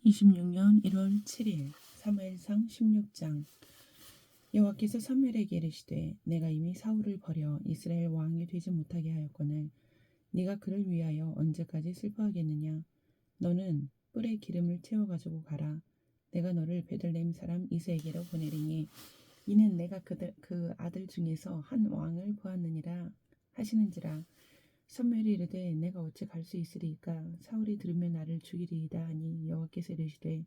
2026년 1월 7일 사무엘상 16장. 여호와께서 사무엘에게 이르시되 내가 이미 사울을 버려 이스라엘 왕이 되지 못하게 하였거늘 네가 그를 위하여 언제까지 슬퍼하겠느냐. 너는 뿔에 기름을 채워 가지고 가라. 내가 너를 베들레헴 사람 이새에게로 보내리니 이는 내가 그 아들 중에서 한 왕을 보았느니라 하시는지라. 사무엘이 이르되 내가 어찌 갈 수 있으리이까. 사울이 들으면 나를 죽이리이다 하니 여호와께서 이르시되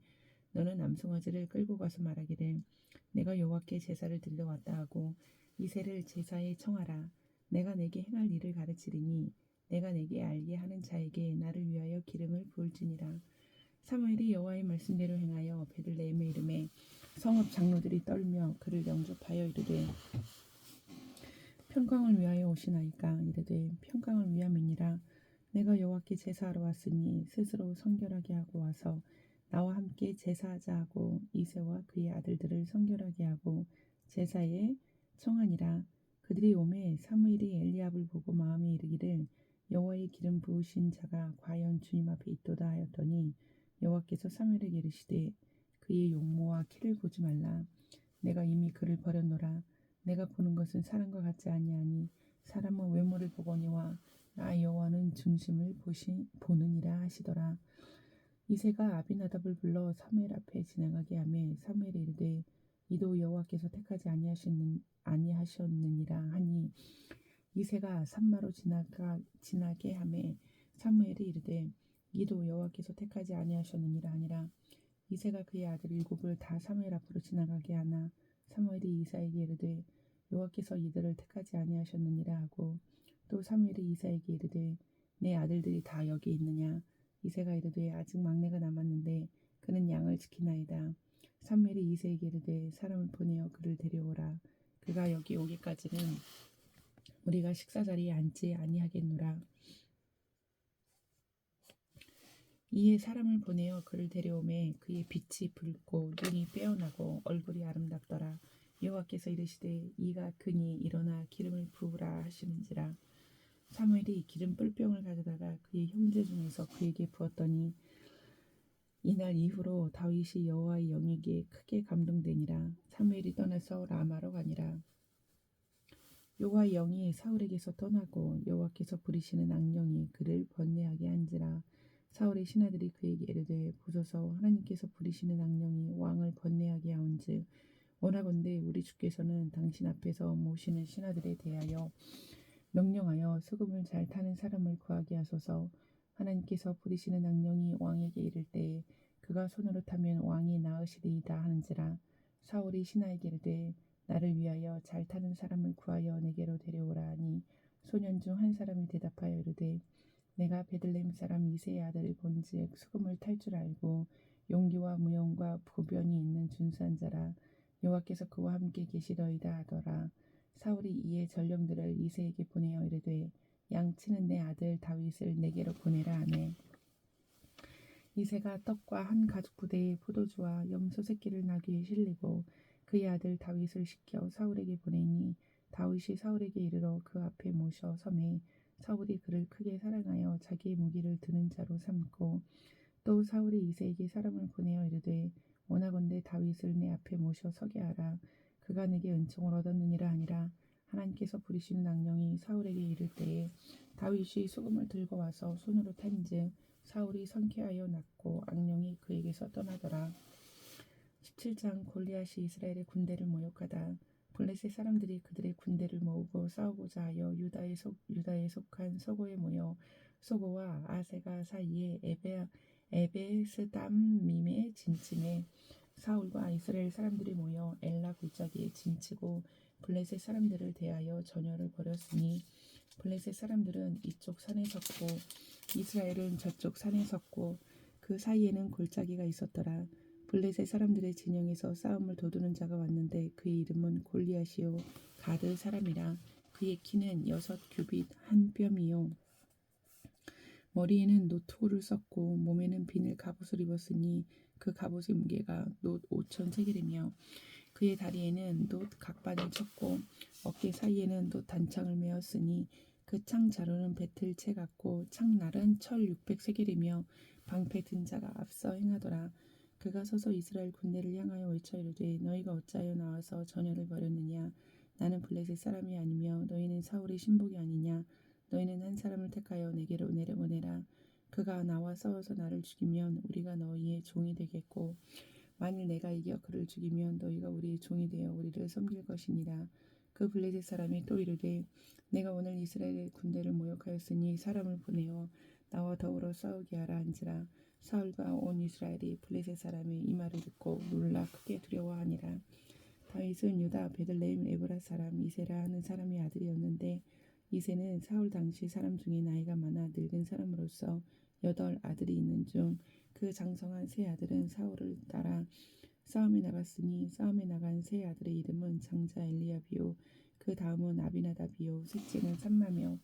너는 암송아지를 끌고 가서 말하기를 내가 여호와께 제사를 드리러 왔다 하고 이새를 제사에 청하라. 내가 내게 행할 일을 가르치리니 내가 내게 알게 하는 자에게 나를 위하여 기름을 부을지니라. 사무엘이 여호와의 말씀대로 행하여 베들레헴에 이르매 성읍 장로들이 떨며 그를 영접하여 이르되 평강을 위하여 오시나이까. 이르되 평강을 위함이니라. 내가 여호와께 제사하러 왔으니 스스로 성결하게 하고 와서 나와 함께 제사하자 하고 이새와 그의 아들들을 성결하게 하고 제사에 청하니라. 그들이 오매 사무엘이 엘리압을 보고 마음에 이르기를 여호와의 기름 부으신 자가 과연 주님 앞에 있도다 하였더니 여호와께서 사무엘에게 이르시되 그의 용모와 키를 보지 말라. 내가 이미 그를 버렸노라. 내가 보는 것은 사람과 같지 아니하니 사람은 외모를 보거니와 나 여호와는 중심을 보느니라 하시더라. 이새가 아비나답을 불러 사무엘 앞에 지나가게 하매 사무엘이 이르되 이도 여호와께서 택하지 아니하셨느니라 하니 이새가 산마로 지나게 하매 사무엘이 이르되 이도 여호와께서 택하지 아니하셨느니라 하니라. 이새가 그의 아들 7을 다 사무엘 앞으로 지나가게 하나 사무엘이 이사에게 이르되 여호와께서 이들을 택하지 아니하셨느니라 하고 또 사무엘이 이사에게 이르되 내 아들들이 다 여기 있느냐. 이새가 이르되 아직 막내가 남았는데 그는 양을 지키나이다. 사무엘이 이새에게 이르되 사람을 보내어 그를 데려오라. 그가 여기 오기까지는 우리가 식사 자리에 앉지 아니하겠노라. 이에 사람을 보내어 그를 데려오매 그의 빛이 붉고 눈이 빼어나고 얼굴이 아름답더라. 여호와께서 이르시되 이가 그니 일어나 기름을 부으라 하시는지라. 사무엘이 기름 뿔병을 가져다가 그의 형제 중에서 그에게 부었더니 이날 이후로 다윗이 여호와의 영에게 크게 감동되니라. 사무엘이 떠나서 라마로 가니라. 여호와의 영이 사울에게서 떠나고 여호와께서 부리시는 악령이 그를 번뇌하게 한지라. 사울의 신하들이 그에게 이르되 보소서 하나님께서 부리시는 악령이 왕을 번뇌하게 하온즉 원하건대 우리 주께서는 당신 앞에서 모시는 신하들에 대하여 명령하여 소금을 잘 타는 사람을 구하게 하소서. 하나님께서 부리시는 악령이 왕에게 이를 때에 그가 손으로 타면 왕이 나으시리이다 하는지라. 사울이 신하에게 이르되 나를 위하여 잘 타는 사람을 구하여 내게로 데려오라 하니 소년 중 한 사람이 대답하여 이르되 내가 베들레헴 사람 이새의 아들을 본즉 수금을 탈 줄 알고 용기와 무용과 보변이 있는 준수한 자라. 여호와께서 그와 함께 계시더이다 하더라. 사울이 이에 전령들을 이새에게 보내어 이르되 양치는 내 아들 다윗을 내게로 보내라 하매 이새가 떡과 한 가죽 부대에 포도주와 염소 새끼를 나귀에 실리고 그의 아들 다윗을 시켜 사울에게 보내니 다윗이 사울에게 이르러 그 앞에 모셔 섬에 사울이 그를 크게 사랑하여 자기의 무기를 드는 자로 삼고 또 사울이 이새에게 사람을 보내어 이르되 원하건대 다윗을 내 앞에 모셔 서게 하라. 그가 내게 은총을 얻었느니라 하니라. 하나님께서 부리시는 악령이 사울에게 이를 때에 다윗이 수금을 들고 와서 손으로 탄즉 사울이 성쾌하여 낫고 악령이 그에게서 떠나더라. 17장. 골리앗이 이스라엘의 군대를 모욕하다. 블레셋 사람들이 그들의 군대를 모으고 싸우고자 하여 유다에 속한 소고에 모여 소고와 아세가 사이에 에베스담밈에 진침해 사울과 이스라엘 사람들이 모여 엘라 골짜기에 진치고 블레셋 사람들을 대하여 전열을 벌였으니 블레셋 사람들은 이쪽 산에 섰고 이스라엘은 저쪽 산에 섰고 그 사이에는 골짜기가 있었더라. 블레셋 사람들의 진영에서 싸움을 도두는 자가 왔는데 그의 이름은 골리앗이요 가드 사람이라. 그의 키는 6규빗 1뼘이요 머리에는 노투구를 썼고 몸에는 비늘 갑옷을 입었으니 그 갑옷의 무게가 놋 5,000세겔이며 그의 다리에는 놋 각반을 쳤고 어깨 사이에는 놋 단창을 메었으니 그 창 자루는 배틀 채 같고 창날은 철 600세겔이며 방패 든 자가 앞서 행하더라. 그가 서서 이스라엘 군대를 향하여 외쳐 이르되 너희가 어찌하여 나와서 전열을 벌였느냐. 나는 블레셋 사람이 아니며 너희는 사울의 신복이 아니냐. 너희는 한 사람을 택하여 내게로 내려보내라. 그가 나와 싸워서 나를 죽이면 우리가 너희의 종이 되겠고 만일 내가 이겨 그를 죽이면 너희가 우리의 종이 되어 우리를 섬길 것이니라. 그 블레셋 사람이 또 이르되 내가 오늘 이스라엘의 군대를 모욕하였으니 사람을 보내어 나와 더불어 싸우게 하라 한지라. 사울과 온 이스라엘이 블레셋 사람의 이 말을 듣고 놀라 크게 두려워하니라. 다윗은 유다 베들레헴 에브라 사람 이세라 하는 사람의 아들이었는데 이세는 사울 당시 사람 중에 나이가 많아 늙은 사람으로서 8 아들이 있는 중 그 장성한 세 아들은 사울을 따라 싸움에 나갔으니 싸움에 나간 세 아들의 이름은 장자 엘리야비요 그 다음은 아비나답이요 셋째는 삼마며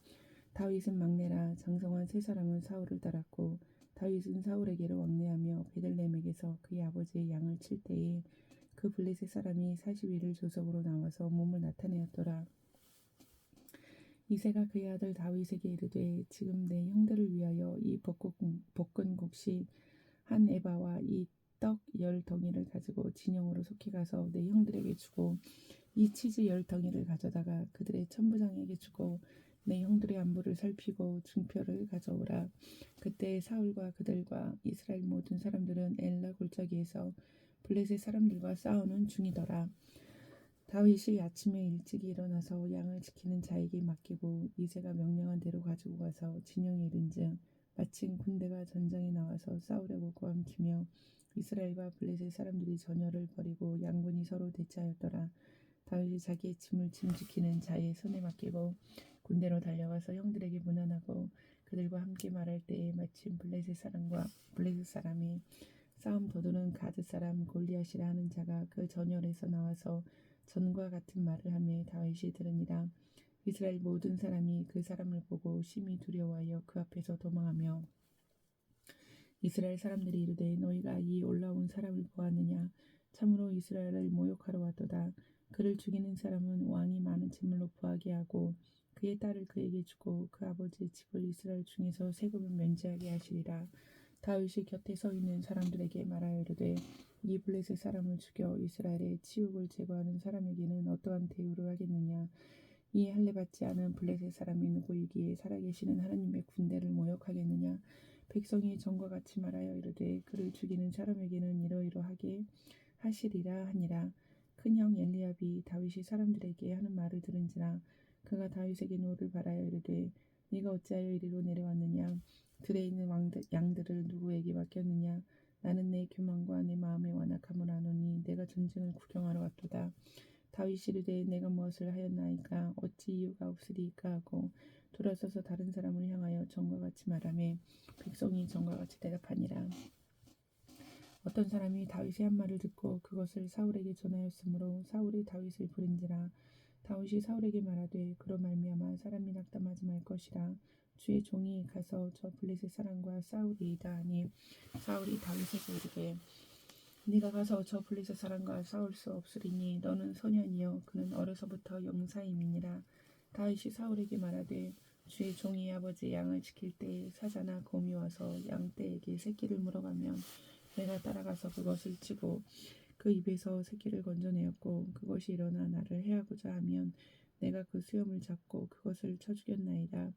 다윗은 막내라. 장성한 세 사람은 사울을 따랐고 다윗은 사울에게로 왕래하며 베들레헴에게서 그의 아버지의 양을 칠 때에 그 블레셋 사람이 40일을 조석으로 나와서 몸을 나타내었더라. 이새가 그의 아들 다윗에게 이르되 지금 내 형들을 위하여 이 볶은 곡식 한 에바와 이 떡 10덩이를 가지고 진영으로 속히 가서 내 형들에게 주고 이 치즈 10덩이를 가져다가 그들의 천부장에게 주고 내 형들의 안부를 살피고 증표를 가져오라. 그때 사울과 그들과 이스라엘 모든 사람들은 엘라 골짜기에서 블레셋 사람들과 싸우는 중이더라. 다윗이 아침에 일찍이 일어나서 양을 지키는 자에게 맡기고 이새가 명령한 대로 가지고 가서 진영에 이른즉 마침 군대가 전장에 나와서 싸우려고 고함치며 이스라엘과 블레셋 사람들이 전열을 벌이고 양군이 서로 대치하였더라. 다윗이 자기의 짐을 짐 지키는 자의 손에 맡기고 군대로 달려가서 형들에게 문안하고 그들과 함께 말할 때에 마침 블레셋 사람이 싸움 도두는 가드 사람 골리앗이라 하는 자가 그 전열에서 나와서 전과 같은 말을 하며 다윗이 들으니라. 이스라엘 모든 사람이 그 사람을 보고 심히 두려워하여 그 앞에서 도망하며 이스라엘 사람들이 이르되 너희가 이 올라온 사람을 보았느냐. 참으로 이스라엘을 모욕하러 왔도다. 그를 죽이는 사람은 왕이 많은 재물로 부하게 하고 그의 딸을 그에게 주고 그 아버지의 집을 이스라엘 중에서 세금을 면제하게 하시리라. 다윗이 곁에 서 있는 사람들에게 말하여 이르되 이 블레셋 사람을 죽여 이스라엘의 치욕을 제거하는 사람에게는 어떠한 대우를 하겠느냐. 이 할례 받지 않은 블레셋 사람이 누구이기에 살아계시는 하나님의 군대를 모욕하겠느냐. 백성이 전과 같이 말하여 이르되 그를 죽이는 사람에게는 이러이러하게 하시리라 하니라. 큰형 엘리압이 다윗이 사람들에게 하는 말을 들은지라. 그가 다윗에게 노를 바라여 이르되 네가 어찌하여 이리로 내려왔느냐. 들에 있는 양들을 누구에게 맡겼느냐. 나는 내 교만과 내 마음의 완악함을 아노니 내가 전쟁을 구경하러 왔도다. 다윗이 이르되 내가 무엇을 하였나이까 어찌 이유가 없으리이까 하고 돌아서서 다른 사람을 향하여 전과 같이 말하며 백성이 전과 같이 대답하니라. 어떤 사람이 다윗의 한 말을 듣고 그것을 사울에게 전하였으므로 사울이 다윗을 부른지라. 다윗이 사울에게 말하되 그로 말미암아 사람이 낙담하지 말 것이라. 주의 종이 가서 저 블레셋 사람과 싸우리이다 하니 사울이 다윗에게 이르되 네가 가서 저 블레셋 사람과 싸울 수 없으리니 너는 소년이요 그는 어려서부터 용사임이니라. 다윗이 사울에게 말하되 주의 종이 아버지의 양을 지킬 때에 사자나 곰이 와서 양떼에게 새끼를 물어가면 내가 따라가서 그것을 치고 그 입에서 새끼를 건져내었고 그것이 일어나 나를 해하고자 하면 내가 그 수염을 잡고 그것을 쳐 죽였나이다.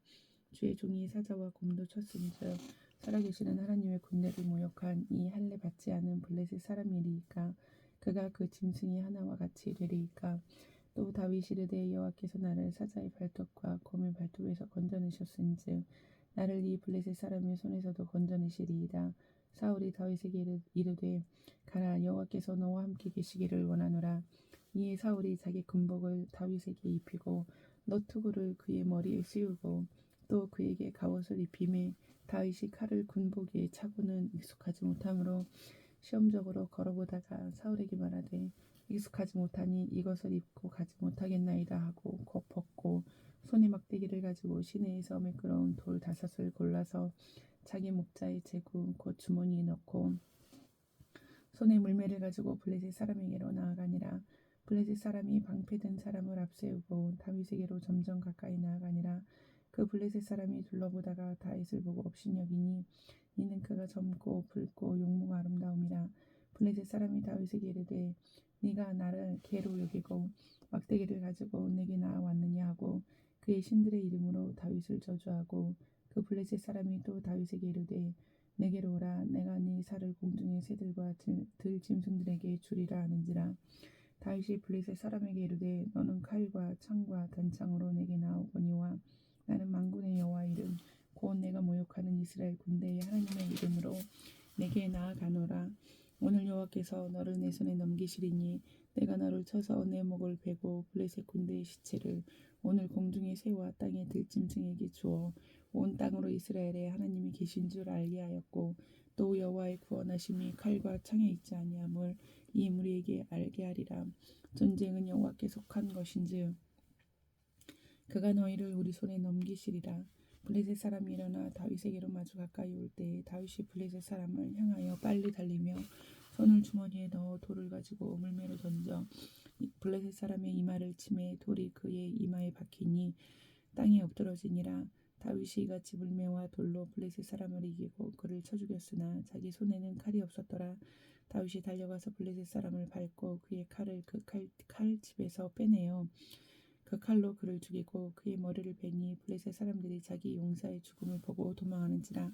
주의 종이 사자와 곰도 쳤은즉 살아계시는 하나님의 군대를 모욕한 이 할례 받지 않은 블레셋 사람이리이까. 그가 그 짐승이 하나와 같이 되리이까. 또 다윗이 이르되 여호와께서 나를 사자의 발톱과 곰의 발톱에서 건져내셨은즉 나를 이 블레셋 사람의 손에서도 건져내시리이다. 사울이 다윗에게 이르되 가라 여호와께서 너와 함께 계시기를 원하노라. 이에 사울이 자기 군복을 다윗에게 입히고 너투구를 그의 머리에 씌우고 또 그에게 갑옷을 입히매 다윗이 칼을 군복 위에 차고는 익숙하지 못하므로 시험적으로 걸어보다가 사울에게 말하되 익숙하지 못하니 이것을 입고 가지 못하겠나이다 하고 곧 벗고 손에 막대기를 가지고 시내에서 매끄러운 돌 5을 골라서 자기 목자의 제구 곧 주머니에 넣고 손에 물매를 가지고 블레셋 사람에게로 나아가니라. 블레셋 사람이 방패든 사람을 앞세우고 다윗에게로 점점 가까이 나아가니라. 그 블레셋 사람이 둘러보다가 다윗을 보고 업신여기니 이는 그가 젊고 붉고 용모가 아름다움이라. 블레셋 사람이 다윗에게 이르되 네가 나를 개로 여기고 막대기를 가지고 내게 나아왔느냐 하고 그의 신들의 이름으로 다윗을 저주하고 그 블레셋 사람이 또 다윗에게 이르되 내게로 오라. 내가 네 살을 공중의 새들과 들짐승들에게 주리라 하는지라. 다윗이 블레셋 사람에게 이르되 너는 칼과 창과 단창으로 내게 나오거니와 나는 만군의 여호와 이름 곧 내가 모욕하는 이스라엘 군대의 하나님의 이름으로 내게 나아가노라. 오늘 여호와께서 너를 내 손에 넘기시리니 내가 너를 쳐서 내 목을 베고 블레셋 군대의 시체를 오늘 공중의 새와 땅의 들짐승에게 주어 온 땅으로 이스라엘의 하나님이 계신 줄 알게 하였고 또 여호와의 구원하심이 칼과 창에 있지 아니함을 이 무리에게 알게 하리라. 전쟁은 여호와께 속한 것인즉 그가 너희를 우리 손에 넘기시리라. 블레셋 사람이 일어나 다윗에게로 마주 가까이 올 때에 다윗이 블레셋 사람을 향하여 빨리 달리며 손을 주머니에 넣어 돌을 가지고 물매로 던져 블레셋 사람의 이마를 치매 돌이 그의 이마에 박히니 땅에 엎드러지니라. 다윗이 이같이 물매와 돌로 블레셋 사람을 이기고 그를 쳐 죽였으나 자기 손에는 칼이 없었더라. 다윗이 달려가서 블레셋 사람을 밟고 그의 칼을 그 칼집에서 빼내어 그 칼로 그를 죽이고 그의 머리를 베니 블레셋 사람들이 자기 용사의 죽음을 보고 도망하는지라.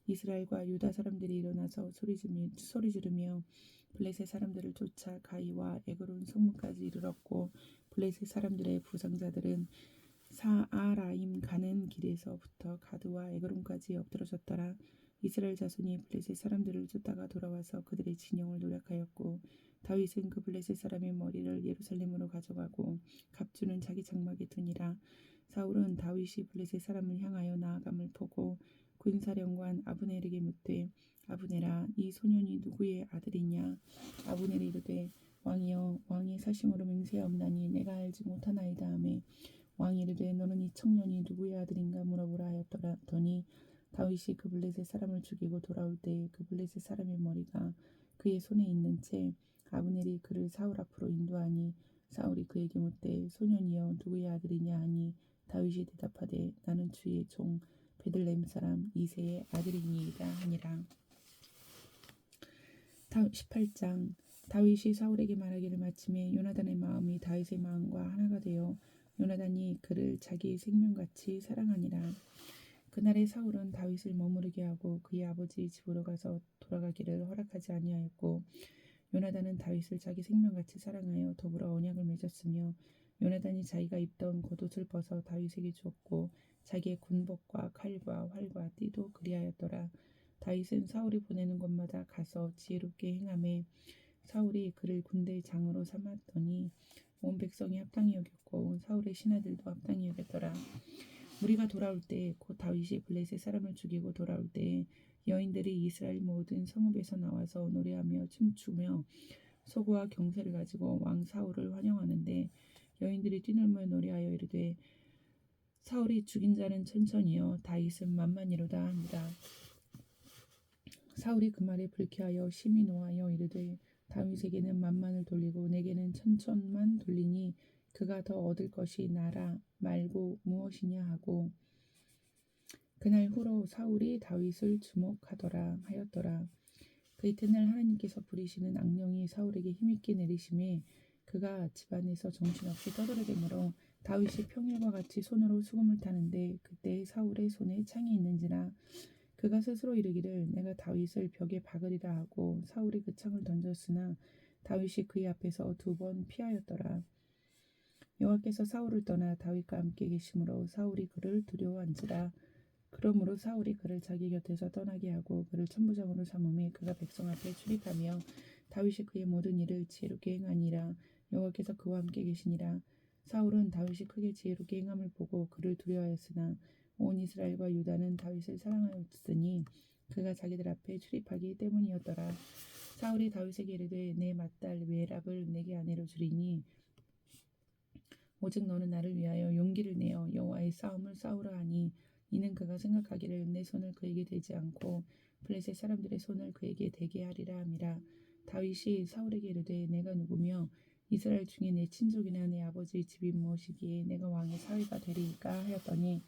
이스라엘과 유다 사람들이 일어나서 소리 지르며 블레셋 사람들을 쫓아 가이와 에그론 성문까지 이르렀고 블레셋 사람들의 부상자들은 사아라임 가는 길에서부터 가드와 에그론까지 엎드러졌더라. 이스라엘 자손이 블레셋 사람들을 쫓다가 돌아와서 그들의 진영을 노략하였고 다윗은 그 블레셋 사람의 머리를 예루살렘으로 가져가고 갑주는 자기 장막에 두니라. 사울은 다윗이 블레셋 사람을 향하여 나아감을 보고 군사령관 아브넬에게 묻되 아브넬아 이 소년이 누구의 아들이냐. 아브넬이 이르되 왕이여 왕의 사심으로 맹세하옵나니 내가 알지 못하나이다 하매 왕이 이르되 너는 이 청년이 누구의 아들인가 물어보라 하였더니 다윗이 그 블레셋 사람을 죽이고 돌아올 때에 그 블레셋 사람의 머리가 그의 손에 있는 채 아브넬이 그를 사울 앞으로 인도하니 사울이 그에게 묻되 소년이여 누구의 아들이냐 하니 다윗이 대답하되 나는 주의 종 베들레헴 사람 이새의 아들이니이다 하니라. 18장. 다윗이 사울에게 말하기를 마침에 요나단의 마음이 다윗의 마음과 하나가 되어 요나단이 그를 자기 생명같이 사랑하니라. 그날에 사울은 다윗을 머무르게 하고 그의 아버지 집으로 가서 돌아가기를 허락하지 아니하였고 요나단은 다윗을 자기 생명같이 사랑하여 더불어 언약을 맺었으며 요나단이 자기가 입던 겉옷을 벗어 다윗에게 주었고 자기의 군복과 칼과 활과 띠도 그리하였더라. 다윗은 사울이 보내는 곳마다 가서 지혜롭게 행하매 사울이 그를 군대의 장으로 삼았더니 온 백성이 합당히 여겼고 사울의 신하들도 합당히 여겼더라. 무리가 돌아올 때 곧 다윗이 블레셋 사람을 죽이고 돌아올 때 여인들이 이스라엘 모든 성읍에서 나와서 노래하며 춤추며 소고와 경세를 가지고 왕 사울을 환영하는데 여인들이 뛰놀며 노래하여 이르되 사울이 죽인 자는 천천히요 다윗은 만만이로다 하니라. 사울이 그 말에 불쾌하여 심히 노하여 이르되 다윗에게는 만만을 돌리고 내게는 천천만 돌리니 그가 더 얻을 것이 나라 말고 무엇이냐 하고 그날 후로 사울이 다윗을 주목하더라 하였더라. 그 이튿날 하나님께서 부리시는 악령이 사울에게 힘있게 내리심에 그가 집안에서 정신없이 떠들어대므로 다윗이 평일과 같이 손으로 수금을 타는데 그때 사울의 손에 창이 있는지라. 그가 스스로 이르기를 내가 다윗을 벽에 박으리라 하고 사울이 그 창을 던졌으나 다윗이 그의 앞에서 2번 피하였더라. 여호와께서 사울을 떠나 다윗과 함께 계심으로 사울이 그를 두려워한지라. 그러므로 사울이 그를 자기 곁에서 떠나게 하고 그를 천부장으로 삼음에 그가 백성 앞에 출입하며 다윗이 그의 모든 일을 지혜롭게 행하니라. 여호와께서 그와 함께 계시니라. 사울은 다윗이 크게 지혜롭게 행함을 보고 그를 두려워하였으나 온 이스라엘과 유다는 다윗을 사랑하였으니 그가 자기들 앞에 출입하기 때문이었더라. 사울이 다윗에게 이르되 내 맏딸 메랍을 내게 아내로 주리니 오직 너는 나를 위하여 용기를 내어 여호와의 싸움을 싸우라 하니 이는 그가 생각하기를 내 손을 그에게 대지 않고 블레셋 사람들의 손을 그에게 대게 하리라 함이라. 다윗이 사울에게 이르되 내가 누구며 이스라엘 중에 내 친족이나 내 아버지의 집이 무엇이기에 내가 왕의 사위가 되리이까 하였더니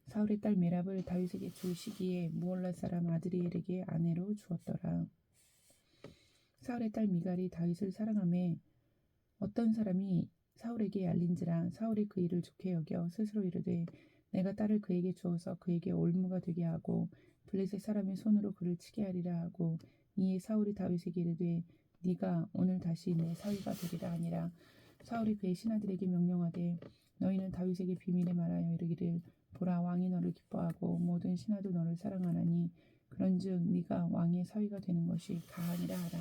사울의 딸 메랍을 다윗에게 줄 시기에 무올라 사람 아드리엘에게 아내로 주었더라. 사울의 딸 미갈이 다윗을 사랑하며 어떤 사람이 사울에게 알린지라 사울이 그 일을 좋게 여겨 스스로 이르되 내가 딸을 그에게 주어서 그에게 올무가 되게 하고 블레셋 사람의 손으로 그를 치게 하리라 하고 이에 사울이 다윗에게 이르되 네가 오늘 다시 내 사위가 되리라 하니라. 사울이 그의 신하들에게 명령하되 너희는 다윗에게 비밀에 말하여 이르기를 보라 왕이 너를 기뻐하고 모든 신하도 너를 사랑하나니 그런즉 네가 왕의 사위가 되는 것이 가하니라 하라.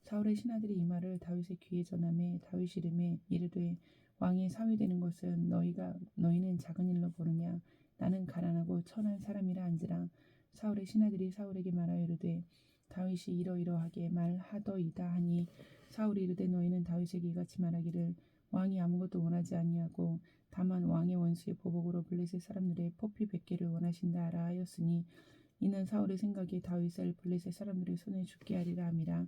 사울의 신하들이 이 말을 다윗의 귀에 전하매 다윗이 이르매 이르되 왕이 사위 되는 것은 너희는 작은 일로 보느냐 나는 가난하고 천한 사람이라 한지라. 사울의 신하들이 사울에게 말하여 이르되 다윗이 이러이러하게 말하더이다 하니 사울이 이르되 너희는 다윗에게 이같이 말하기를 왕이 아무것도 원하지 아니하고 다만 왕의 원수의 보복으로 블레셋 사람들의 포피 100개를 원하신다 하라 하였으니 이는 사울의 생각에 다윗을 블레셋 사람들의 손에 죽게 하리라 함이라.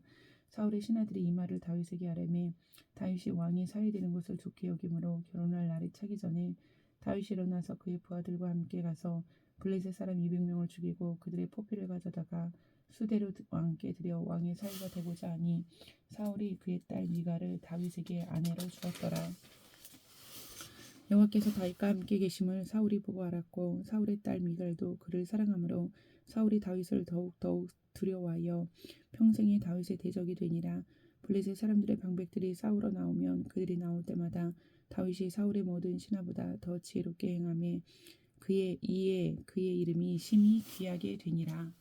사울의 신하들이 이 말을 다윗에게 하려매 다윗이 왕이 사위 되는 것을 좋게 여김으로 결혼할 날이 차기 전에 다윗이 일어나서 그의 부하들과 함께 가서 블레셋 사람 200명을 죽이고 그들의 포피를 가져다가 수대로 왕께 드려 왕의 사위가 되고자 하니 사울이 그의 딸 미갈을 다윗에게 아내로 주었더라. 여호와께서 다윗과 함께 계심을 사울이 보고 알았고 사울의 딸 미갈도 그를 사랑하므로 사울이 다윗을 더욱 두려워하여 평생에 다윗의 대적이 되니라. 블레셋 사람들의 방백들이 싸우러 나오면 그들이 나올 때마다 다윗이 사울의 모든 신하보다 더 지혜롭게 행하며 그의 이름이 심히 귀하게 되니라.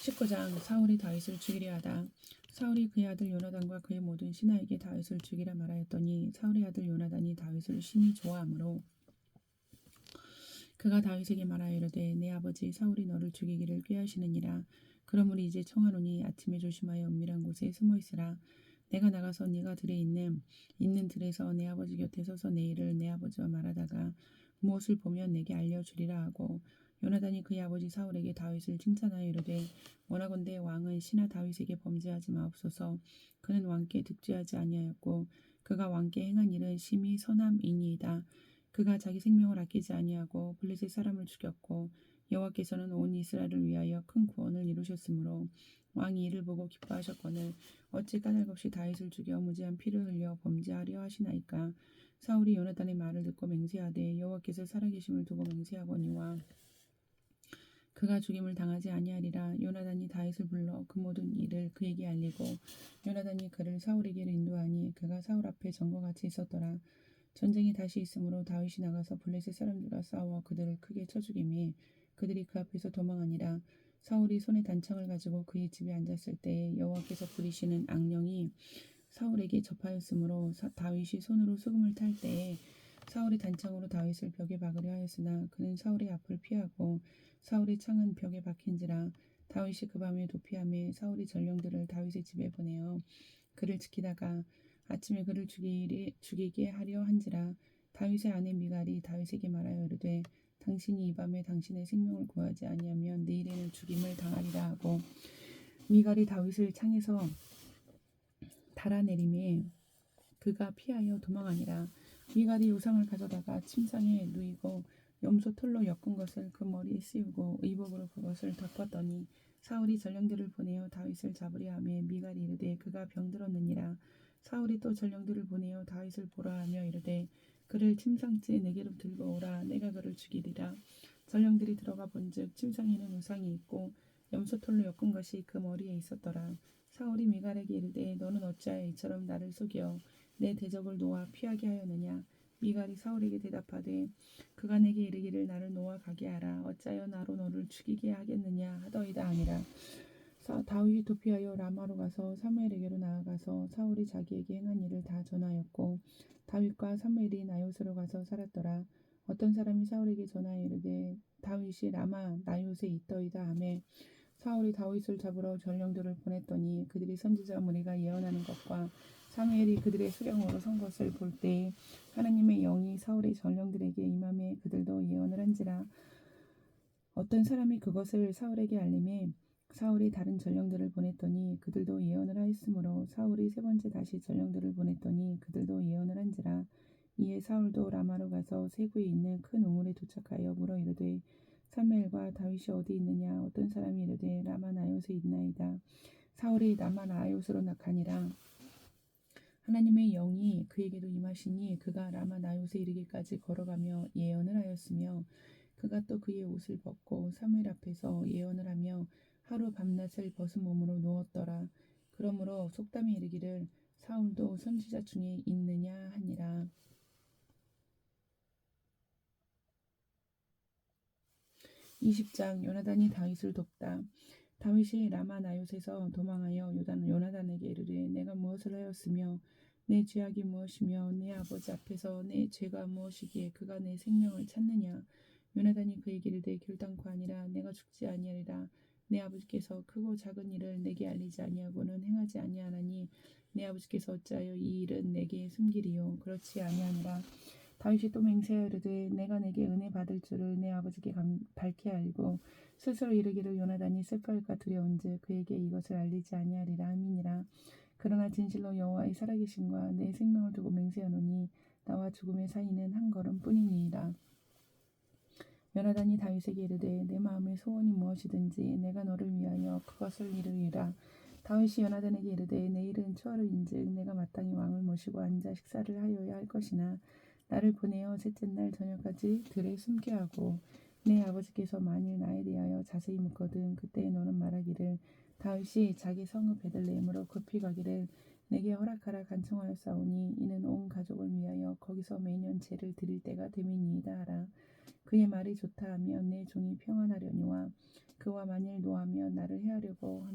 19장 사울이 다윗을 죽이려 하다. 사울이 그의 아들 요나단과 그의 모든 신하에게 다윗을 죽이라 말하였더니 사울의 아들 요나단이 다윗을 심히 좋아하므로 그가 다윗에게 말하여 이르되 내 아버지 사울이 너를 죽이기를 꾀하시느니라. 그러므로 이제 청하노니 아침에 조심하여 은밀한 곳에 숨어 있으라. 내가 나가서 네가 들에 있는 들에서 내 아버지 곁에 서서 내 일을 내 아버지와 말하다가 무엇을 보면 내게 알려주리라 하고 요나단이 그의 아버지 사울에게 다윗을 칭찬하여 이르되 원하건대 왕은 신하 다윗에게 범죄하지 마옵소서. 그는 왕께 득죄하지 아니하였고 그가 왕께 행한 일은 심히 선함이니이다. 그가 자기 생명을 아끼지 아니하고 블레셋 사람을 죽였고 여호와께서는 온 이스라엘을 위하여 큰 구원을 이루셨으므로 왕이 이를 보고 기뻐하셨거늘 어찌 까닭없이 다윗을 죽여 무지한 피를 흘려 범죄하려 하시나이까. 사울이 요나단의 말을 듣고 맹세하되 여호와께서 살아계심을 두고 맹세하거니와 그가 죽임을 당하지 아니하리라. 요나단이 다윗을 불러 그 모든 일을 그에게 알리고 요나단이 그를 사울에게로 인도하니 그가 사울 앞에 전과 같이 있었더라. 전쟁이 다시 있으므로 다윗이 나가서 블레셋 사람들과 싸워 그들을 크게 쳐 죽이매 그들이 그 앞에서 도망하니라. 사울이 손에 단창을 가지고 그의 집에 앉았을 때에 여호와께서 부리시는 악령이 사울에게 접하였으므로 다윗이 손으로 수금을 탈 때에 사울이 단창으로 다윗을 벽에 박으려 하였으나 그는 사울의 앞을 피하고 사울의 창은 벽에 박힌지라. 다윗이 그 밤에 도피하며 사울이 전령들을 다윗의 집에 보내어 그를 지키다가 아침에 그를 죽이게 하려 한지라. 다윗의 아내 미갈이 다윗에게 말하여 이르되 당신이 이 밤에 당신의 생명을 구하지 아니하면 내일에는 죽임을 당하리라 하고 미갈이 다윗을 창에서 달아내리매 그가 피하여 도망하니라. 미갈이 요상을 가져다가 침상에 누이고 염소 털로 엮은 것을 그 머리에 씌우고 의복으로 그것을 덮었더니 사울이 전령들을 보내어 다윗을 잡으려 하며 미갈이 이르되 그가 병들었느니라. 사울이 또 전령들을 보내어 다윗을 보라 하며 이르되 그를 침상째 내게로 들고 오라. 내가 그를 죽이리라. 전령들이 들어가 본즉 침상에는 우상이 있고 염소털로 엮은 것이 그 머리에 있었더라. 사울이 미갈에게 이르되 너는 어찌하여 이처럼 나를 속여 내 대적을 놓아 피하게 하였느냐. 미갈이 사울에게 대답하되 그가 내게 이르기를 나를 놓아 가게 하라. 어찌하여 나로 너를 죽이게 하겠느냐 하더이다 하니라. 다윗이 도피하여 라마로 가서 사무엘에게로 나아가서 사울이 자기에게 행한 일을 다 전하였고 다윗과 사무엘이 나요스로 가서 살았더라. 어떤 사람이 사울에게 전하여 이르되 다윗이 라마 나요스에 있더이다 하매 사울이 다윗을 잡으러 전령들을 보냈더니 그들이 선지자 무리가 예언하는 것과 사무엘이 그들의 수령으로 선 것을 볼 때에 하나님의 영이 사울의 전령들에게 임하매 그들도 예언을 한지라. 어떤 사람이 그것을 사울에게 알림해 사울이 다른 전령들을 보냈더니 그들도 예언을 하였으므로 사울이 세 번째 다시 전령들을 보냈더니 그들도 예언을 한지라. 이에 사울도 라마로 가서 세구에 있는 큰 우물에 도착하여 물어 이르되 사무엘과 다윗이 어디 있느냐. 어떤 사람이 이르되 라마 나요스에 있나이다. 사울이 라마 나요스로 가니라. 하나님의 영이 그에게도 임하시니 그가 라마 나요스에 이르기까지 걸어가며 예언을 하였으며 그가 또 그의 옷을 벗고 사무엘 앞에서 예언을 하며 하루 밤낮을 벗은 몸으로 누웠더라. 그러므로 속담이 이르기를 사울도 선지자 중에 있느냐 하니라. 20장 요나단이 다윗을 돕다. 다윗이 라마 나요스에서 도망하여 요나단에게 이르되 내가 무엇을 하였으며 내 죄악이 무엇이며 내 아버지 앞에서 내 죄가 무엇이기에 그가 내 생명을 찾느냐. 요나단이 그에게 이르되 결단코 아니라 내가 죽지 아니하리라. 내 아버지께서 크고 작은 일을 내게 알리지 아니하고는 행하지 아니하나니 내 아버지께서 어찌하여 이 일은 내게 숨기리요. 그렇지 아니하니라. 다윗이 또 맹세하여 이르되 내가 내게 은혜 받을 줄을 내 아버지께 밝히 알고 스스로 이르기를 요나단이 슬퍼할까 두려운즉 그에게 이것을 알리지 아니하리라 함이니라. 그러나 진실로 여호와의 살아계심과 내 생명을 두고 맹세하노니 나와 죽음의 사이는 한 걸음뿐이니이다. 요나단이 다윗에게 이르되 내 마음의 소원이 무엇이든지 내가 너를 위하여 그것을 이루리라. 다윗이 요나단에게 이르되 내일은 초하루인즉 내가 마땅히 왕을 모시고 앉아 식사를 하여야 할 것이나 나를 보내어 셋째 날 저녁까지 들에 숨게 하고 내 아버지께서 만일 나에 대하여 자세히 묻거든 그때 너는 말하기를 다윗이 자기 성읍 베들레헴으로 급히 가기를 내게 허락하라 간청하였사오니 이는 온 가족을 위하여 거기서 매년 제를 드릴 때가 됨이니이다 하라. 그의 말이 좋다 하면 내 종이 평안하려니와 그와 만일 노하며 나를 해하려고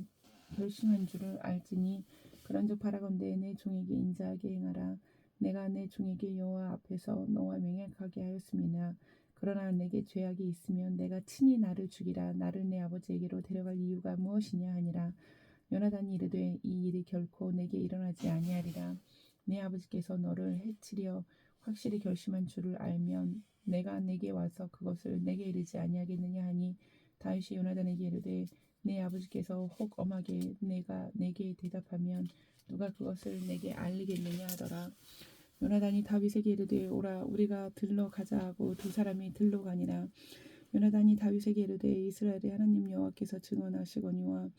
결심한 줄을 알지니 그런즉 바라건대 내 종에게 인자하게 행하라. 내가 내 종에게 여호와 앞에서 너와 맹약하게 하였음이나 그러나 내게 죄악이 있으면 내가 친히 나를 죽이라. 나를 내 아버지에게로 데려갈 이유가 무엇이냐 하니라. 요나단이 이르되 이 일이 결코 내게 일어나지 아니하리라. 내 아버지께서 너를 해치려 확실히 결심한 줄을 알면 내가 내게 와서 그것을 내게 이르지 아니하겠느냐 하니 다윗이 요나단에게 이르되 내 아버지께서 혹 엄하게 내가 내게 대답하면 누가 그것을 내게 알리겠느냐 하더라. 요나단이 다윗에게 이르되 오라 우리가 들러 가자 하고 두 사람이 들러 가니라. 요나단이 다윗에게 이르되 이스라엘의 하나님 여호와께서 증언하시거니와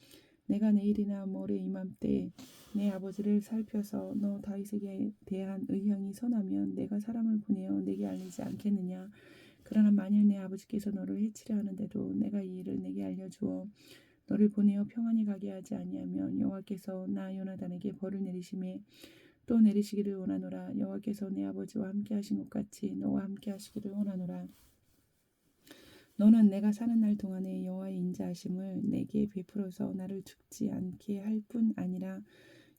내가 내일이나 모레 이맘때 내 아버지를 살펴서 너 다윗에게 대한 의향이 선하면 내가 사람을 보내어 내게 알리지 않겠느냐. 그러나 만일 내 아버지께서 너를 해치려 하는데도 내가 이 일을 내게 알려주어 너를 보내어 평안히 가게 하지 아니하면 여호와께서 나 요나단에게 벌을 내리심에 또 내리시기를 원하노라. 여호와께서 내 아버지와 함께 하신 것 같이 너와 함께 하시기를 원하노라. 너는 내가 사는 날 동안에 여호와의 인자하심을 내게 베풀어서 나를 죽지 않게 할 뿐 아니라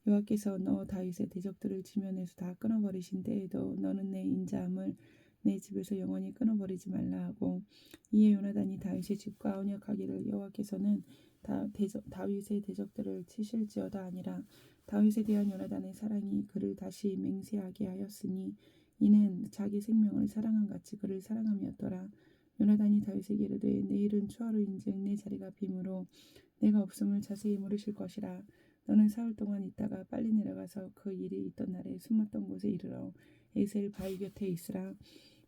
여호와께서 너 다윗의 대적들을 지면에서 다 끊어버리신 때에도 너는 내 인자함을 내 집에서 영원히 끊어버리지 말라 하고 이에 요나단이 다윗의 집과 언약하기를 여호와께서는 다윗의 대적들을 치실지어다 아니라 다윗에 대한 요나단의 사랑이 그를 다시 맹세하게 하였으니 이는 자기 생명을 사랑한 같이 그를 사랑함이었더라. 요나단이 다윗에게 이르되 내일은 초하루인즉 내 자리가 빈으로 내가 없음을 자세히 물으실 것이라. 너는 사흘 동안 있다가 빨리 내려가서 그 일이 있던 날에 숨었던 곳에 이르러 에셀 바위 곁에 있으라.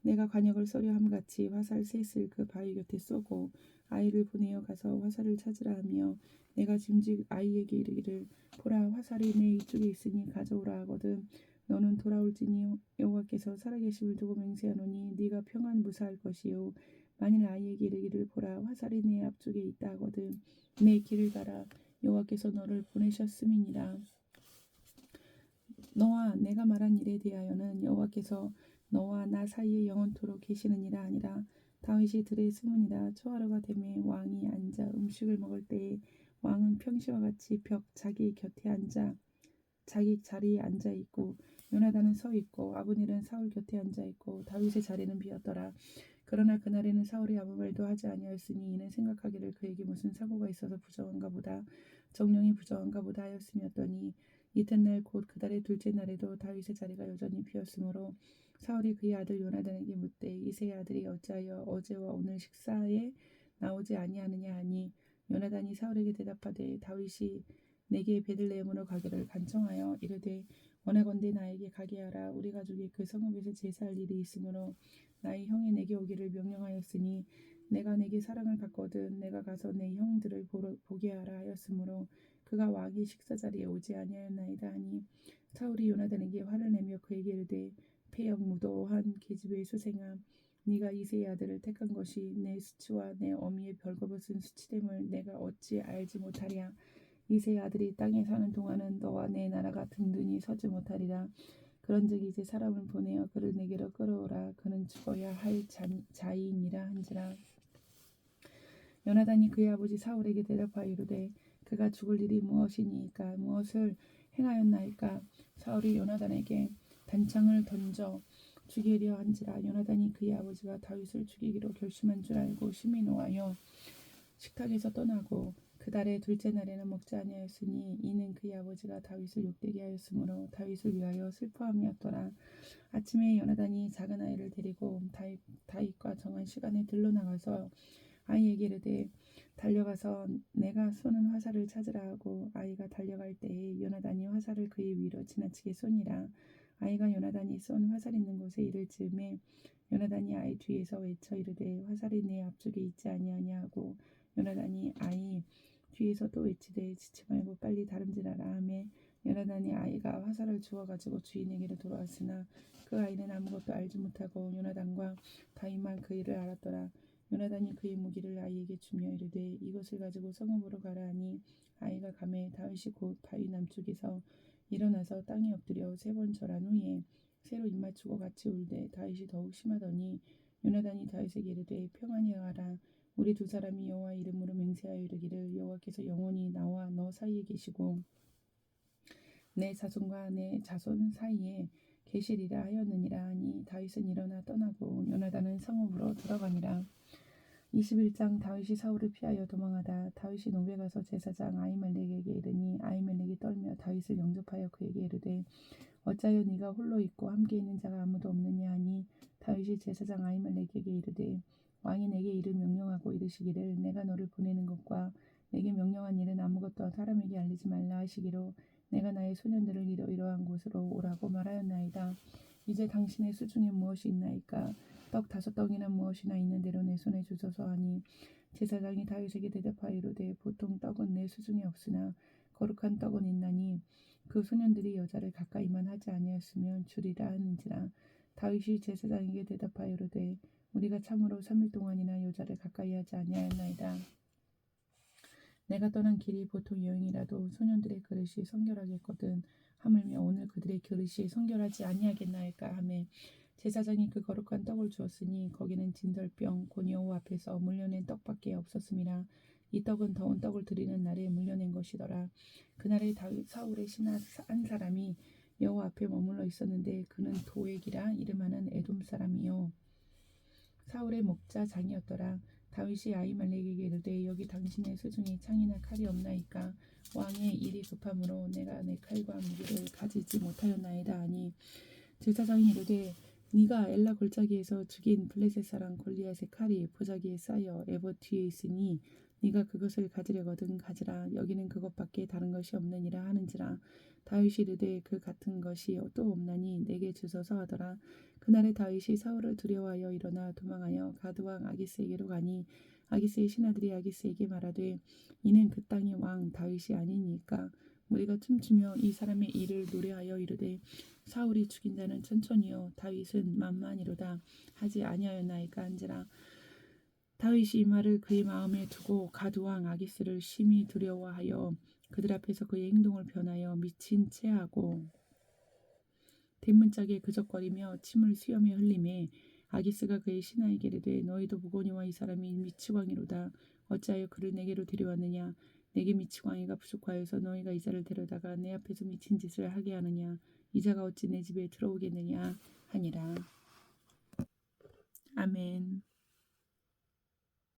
내가 관역을 쏘려 함같이 화살 셋을 그 바위 곁에 쏘고 아이를 보내어 가서 화살을 찾으라 하며 내가 짐짓 아이에게 이르기를 보라 화살이 내 이쪽에 있으니 가져오라 하거든. 너는 돌아올지니 여호와께서 살아계심을 두고 맹세하노니 네가 평안 무사할 것이요 만일 아이에게 이르기를 보라 화살이 내 앞쪽에 있다 하거든 내 길을 가라 여호와께서 너를 보내셨음이니라. 너와 내가 말한 일에 대하여는 여호와께서 너와 나 사이에 영원토록 계시느니라 아니라 다윗이 들에 숨으니라. 초하루가 되매 왕이 앉아 음식을 먹을 때에 왕은 평시와 같이 자기 곁에 앉아 자기 자리에 앉아 있고 요나단은 서 있고 아브넬은 사울 곁에 앉아 있고 다윗의 자리는 비었더라. 그러나 그날에는 사울이 아무 말도 하지 아니하였으니 이는 생각하기를 그에게 무슨 사고가 있어서 부정한가 보다 정령이 부정한가 보다 하였음이었더니 이튿날 곧 그달의 둘째 날에도 다윗의 자리가 여전히 비었으므로 사울이 그의 아들 요나단에게 묻되 이새의 아들이 어찌하여 어제와 오늘 식사에 나오지 아니하느냐 하니 요나단이 사울에게 대답하되 다윗이 내게 베들레헴으로 가기를 간청하여 이르되 원하건대 나에게 가게 하라. 우리 가족이 그 성읍에서 제사할 일이 있으므로 나의 형이 내게 오기를 명령하였으니 내가 내게 사랑을 받거든 내가 가서 내 형들을 보게 하라 하였으므로 그가 왕의 식사 자리에 오지 아니하였나이다 하니 사울이 요나단에게 화를 내며 그에게 이르되 패역무도한 계집의 수생아 네가 이새의 아들을 택한 것이 내 수치와 내 어미의 벌거벗은 수치됨을 내가 어찌 알지 못하랴. 이새의 아들이 땅에 사는 동안은 너와 내 나라가 든든히 서지 못하리라. 그런즉 이제 사람을 보내어 그를 내게로 끌어오라. 그는 죽어야 할 자이니라 한지라. 요나단이 그의 아버지 사울에게 대답하여 이르되 그가 죽을 일이 무엇이니까 무엇을 행하였나이까. 사울이 요나단에게 단창을 던져 죽이려 한지라. 요나단이 그의 아버지가 다윗을 죽이기로 결심한 줄 알고 심히 노하여 식탁에서 떠나고 그 달의 둘째 날에는 먹지 아니하였으니 이는 그의 아버지가 다윗을 욕되게 하였으므로 다윗을 위하여 슬퍼함이었더라. 아침에 요나단이 작은 아이를 데리고 다윗과 정한 시간에 들러 나가서 아이에게 이르되 달려가서 내가 쏘는 화살을 찾으라 하고 아이가 달려갈 때에 요나단이 화살을 그의 위로 지나치게 쏘니라. 아이가 요나단이 쏜 화살 있는 곳에 이를 즈음에 요나단이 아이 뒤에서 외쳐 이르되 화살이 내 앞쪽에 있지 아니하냐 하고 요나단이 아이 뒤에서 또 외치되 지치 말고 빨리 다름질하라 하매 요나단이 아이가 화살을 주워 가지고 주인에게로 돌아왔으나 그 아이는 아무것도 알지 못하고 요나단과 다윗만 그 일을 알았더라. 요나단이 그의 무기를 아이에게 주며 이르되 이것을 가지고 성읍으로 가라 하니 아이가 가매 다윗이 곧 바위 남쪽에서 일어나서 땅에 엎드려 3번 절한 후에 새로 입맞추고 같이 울되 다윗이 더욱 심하더니 요나단이 다윗에게 이르되 평안히 하라. 우리 두 사람이 여호와 이름으로 맹세하여 이르기를 여호와께서 영원히 나와 너 사이에 계시고 내 자손과 내 자손 사이에 계시리라 하였느니라 하니 다윗은 일어나 떠나고 요나단은 성읍으로 들어가니라. 21장 다윗이 사울을 피하여 도망하다. 다윗이 노베 가서 제사장 아히멜렉에게 이르니 아히멜렉이 떨며 다윗을 영접하여 그에게 이르되 어찌하여 네가 홀로 있고 함께 있는 자가 아무도 없느냐 하니 다윗이 제사장 아히멜렉에게 이르되 왕이 내게 이를 명령하고 이르시기를 내가 너를 보내는 것과 내게 명령한 일은 아무것도 사람에게 알리지 말라 하시기로 내가 나의 소년들을 이러이러한 곳으로 오라고 말하였나이다. 이제 당신의 수중에 무엇이 있나이까. 떡 5덩이나 무엇이나 있는 대로 내 손에 주소서 하니 제사장이 다윗에게 대답하여 이르되 보통 떡은 내 수중에 없으나 거룩한 떡은 있나니 그 소년들이 여자를 가까이만 하지 아니하였으면 주리라 하는지라. 다윗이 제사장에게 대답하여 이르되 우리가 참으로 3일 동안이나 여자를 가까이 하지 아니하였나이다. 내가 떠난 길이 보통 여행이라도 소년들의 그릇이 성결하겠거든. 하물며 오늘 그들의 그릇이 성결하지 아니하겠나이까 하매 제사장이 그 거룩한 떡을 주었으니 거기는 진설병 곧 여호와 앞에서 물려낸 떡밖에 없었음이라. 이 떡은 더운 떡을 드리는 날에 물려낸 것이더라. 그날에 다윗 사울의 신하 한 사람이 여호와 앞에 머물러 있었는데 그는 도액이라 이름하는 에돔 사람이요 사울의 목자장이었더라. 다윗이 아히멜렉에게 이르되 여기 당신의 수중에 창이나 칼이 없나이까. 왕의 일이 급함으로 내가 내 칼과 무기를 가지지 못하였나이다 하니 제사장이 이르되 네가 엘라 골짜기에서 죽인 블레셋 사람 골리앗의 칼이 보자기에 쌓여 에봇 뒤에 있으니 네가 그것을 가지려거든 가지라. 여기는 그것밖에 다른 것이 없느니라 하는지라. 다윗이 이르되 그 같은 것이 또 없나니 내게 주소서 하더라. 그날에 다윗이 사울을 두려워하여 일어나 도망하여 가드왕 아기스에게로 가니 아기스의 신하들이 아기스에게 말하되 이는 그 땅의 왕 다윗이 아니니까. 우리가 춤추며 이 사람의 일을 노래하여 이르되 사울이 죽인 자는 천천히요 다윗은 만만이로다 하지 아니하였나이까 한지라. 다윗이 이 말을 그의 마음에 두고 가드왕 아기스를 심히 두려워하여 그들 앞에서 그의 행동을 변하여 미친 채 하고 대문짝에 그적거리며 침을 수염에 흘리매 아기스가 그의 신하에게 이르되 너희도 보거니와 이 사람이 미치광이로다. 어찌하여 그를 내게로 데려왔느냐. 내게 미치광이가 부족하여서 너희가 이 자를 데려다가 내 앞에서 미친 짓을 하게 하느냐. 이 자가 어찌 내 집에 들어오겠느냐 하니라. 아멘.